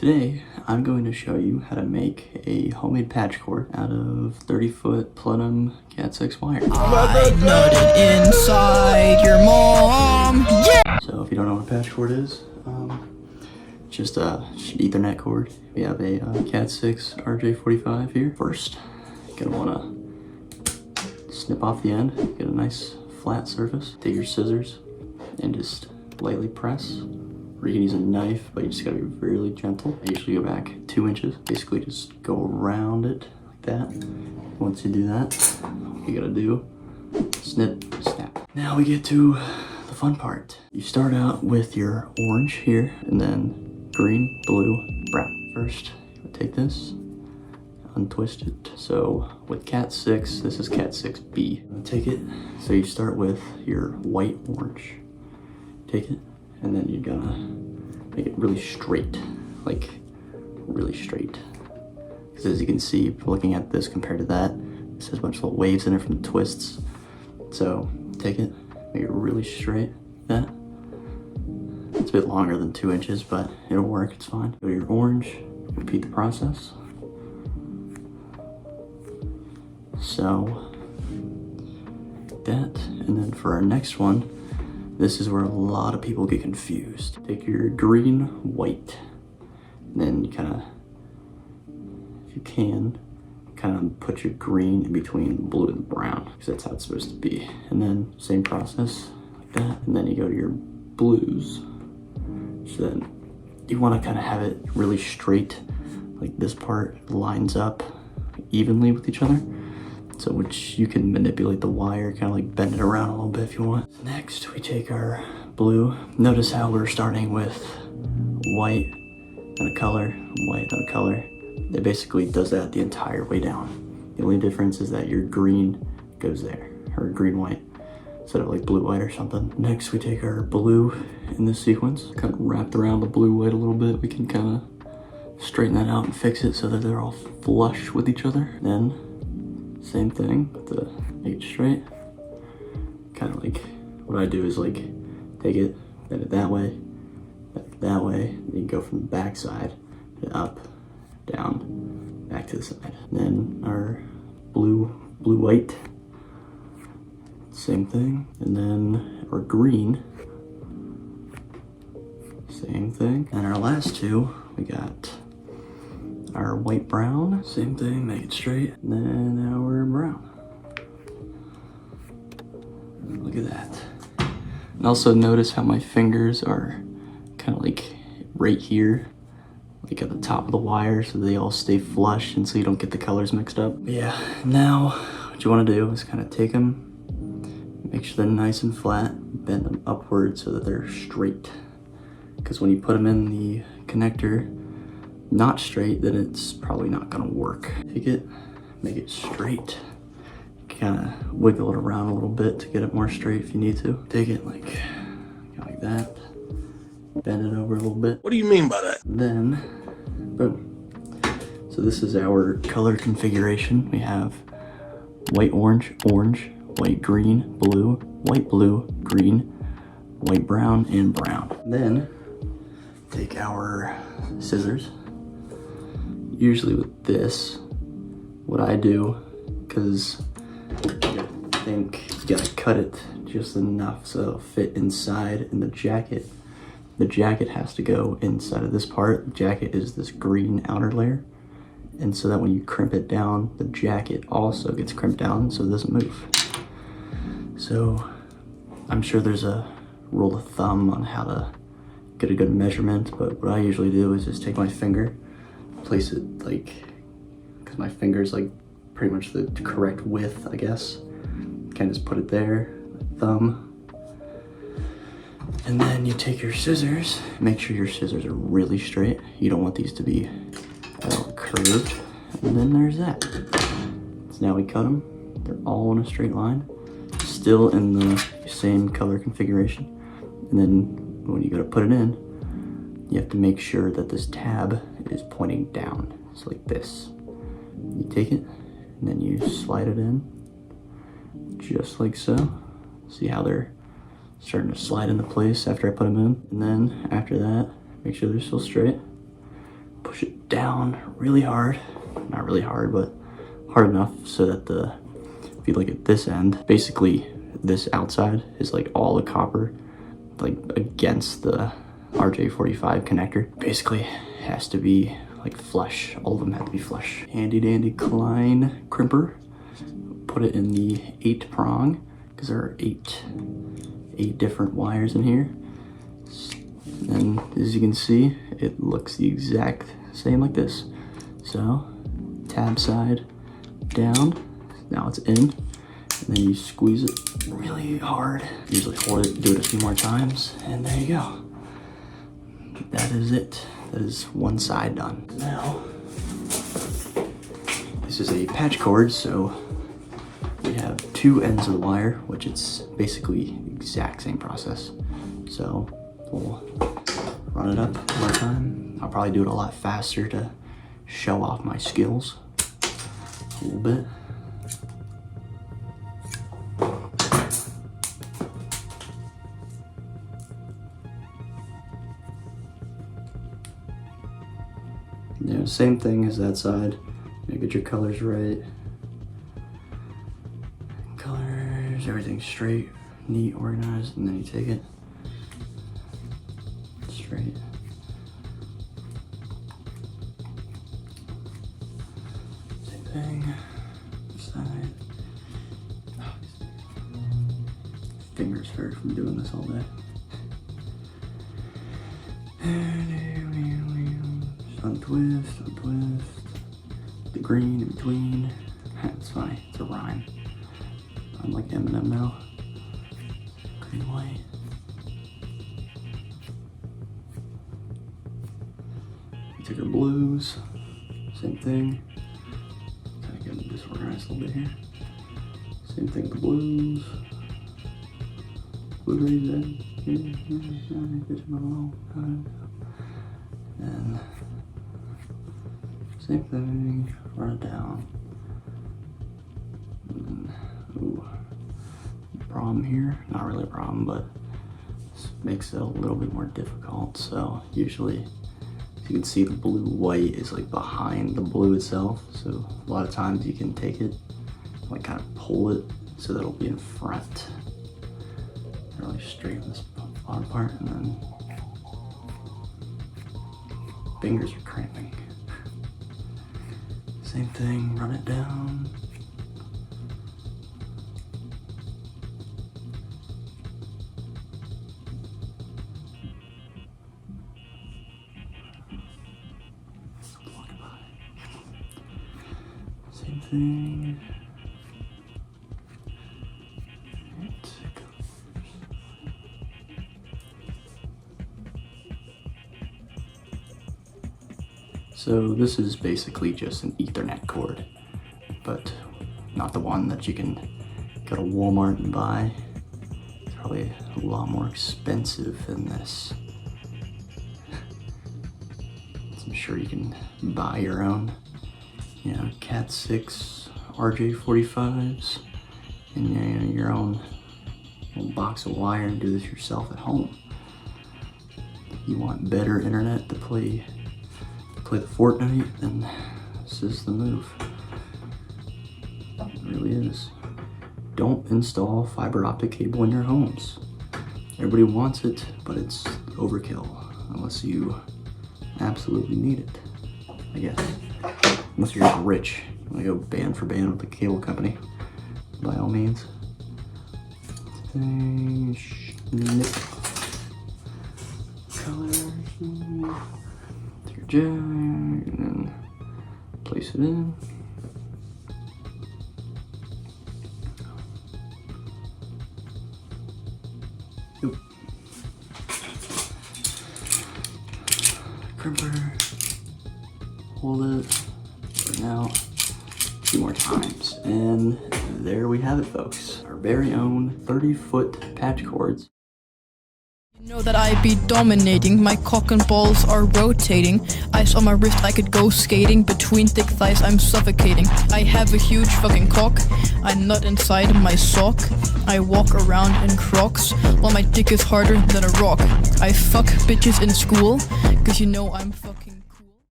Today, I'm going to show you how to make a homemade patch cord out of 30-foot platinum Cat 6 wire. I nutted inside your mom, yeah! So if you don't know what a patch cord is, just an Ethernet cord. We have a Cat 6 RJ45 here. First, you're gonna wanna snip off the end, get a nice flat surface. Take your scissors and just lightly press. Or you can use a knife, but you just gotta be really gentle. I usually go back 2 inches. Basically just go around it like that. Once you do that, you gotta do snip, snap. Now we get to the fun part. You start out with your orange here, and then green, blue, brown. First, you take this, untwist it. So with Cat 6, this is Cat 6B. Take it, so you start with your white orange. Take it, and then you're gonna make it really straight, like really straight. Because as you can see, looking at this compared to that, this has a bunch of little waves in it from the twists. So take it, make it really straight, like that. It's a bit longer than 2 inches, but it'll work, it's fine. Go to your orange, repeat the process. So, like that, and then for our next one, this is where a lot of people get confused. Take your green, white, and then you kind of, if you can, kind of put your green in between the blue and the brown, because that's how it's supposed to be. And then same process, like that. And then you go to your blues. So then you want to kind of have it really straight, like this part lines up evenly with each other. So which you can manipulate the wire, kind of like bend it around a little bit if you want. Next, we take our blue. Notice how we're starting with white and a color, white and a color. It basically does that the entire way down. The only difference is that your green goes there, or green-white, instead of like blue-white or something. Next, we take our blue in this sequence, kind of wrapped around the blue-white a little bit. We can kind of straighten that out and fix it so that they're all flush with each other. Then, same thing, to make it straight. Kind of like, what I do is like, take it, bend it that way, then you go from the back side, up, down, back to the side. Then our blue, white, same thing. And then our green, same thing. And our last two, we got our white brown, same thing, make it straight. And then our brown. Look at that. And also notice how my fingers are kind of like right here, like at the top of the wire, so they all stay flush and so you don't get the colors mixed up. But yeah, now what you want to do is kind of take them, make sure they're nice and flat, bend them upward so that they're straight. Because when you put them in the connector, not straight, then it's probably not gonna work. Take it, make it straight. Kind of wiggle it around a little bit to get it more straight if you need to. Take it like that. Bend it over a little bit. What do you mean by that? Then, boom. So this is our color configuration. We have white, orange, orange, white, green, blue, white, blue, green, white, brown, and brown. Then, take our scissors. Usually with this, what I do, because I think you gotta cut it just enough so it'll fit inside in the jacket. The jacket has to go inside of this part. The jacket is this green outer layer. And so that when you crimp it down, the jacket also gets crimped down so it doesn't move. So I'm sure there's a rule of thumb on how to get a good measurement, but what I usually do is just take my finger, place it like, because my finger's like pretty much the correct width, I guess. Kind of just put it there, thumb. And then you take your scissors, make sure your scissors are really straight. You don't want these to be curved. And then there's that. So now we cut them. They're all in a straight line, still in the same color configuration. And then when you go to put it in, you have to make sure that this tab is pointing down. It's like this. You take it, and then you slide it in, just like so. See how they're starting to slide into place after I put them in. And then after that, make sure they're still straight. push it down really hard. Not really hard, but hard enough so that if you look at this end, basically this outside is like all the copper, like against the RJ45 connector. Basically has to be like flush. All of them have to be flush. Handy dandy Klein crimper. Put it in the 8 prong because there are eight different wires in here. And as you can see, it looks the exact same like this. So tab side down, now it's in, and then you squeeze it really hard. Usually hold it, do it a few more times, and there you go. That is it. That is one side done. Now, this is a patch cord, so we have 2 ends of the wire, which it's basically the exact same process. So we'll run it up one time. I'll probably do it a lot faster to show off my skills a little bit. Yeah, same thing as that side. You get your colors right. Colors, everything straight, neat, organized, and then you take it straight. Same thing, side. Fingers hurt from doing this all day. Untwist, the green in between. It's funny, it's a rhyme. I'm like Eminem now. Green, white. You take our blues, same thing. Kind of getting disorganized a little bit here. Same thing with the blues. Blue rays in. And same thing, run it down. And then, ooh, problem here, not really a problem, but this makes it a little bit more difficult. So usually, as you can see, the blue white is like behind the blue itself. So a lot of times you can take it, like kind of pull it so that it'll be in front. Really straighten this bottom part, and then fingers are cramping. Same thing, run it down. Same thing. So this is basically just an Ethernet cord, but not the one that you can go to Walmart and buy. It's probably a lot more expensive than this. I'm sure you can buy your own, you know, Cat 6 RJ45s and, you know, your own little box of wire and do this yourself at home. You want better internet to play the Fortnite, then this is the move. It really is. Don't install fiber optic cable in your homes. Everybody wants it, but it's overkill unless you absolutely need it, I guess. Unless you're just rich, you want to go band for band with the cable company, by all means. Snip. Colors. Take your jack and then place it in. Yep. Crimper. Hold it for now. 2 more times. And there we have it, folks. Our very own 30-foot patch cords. You know that I be dominating, my cock and balls are rotating. Ice on my wrist, I could go skating. Between thick thighs, I'm suffocating. I have a huge fucking cock, I nut inside my sock. I walk around in Crocs, while my dick is harder than a rock. I fuck bitches in school, cause you know I'm fucking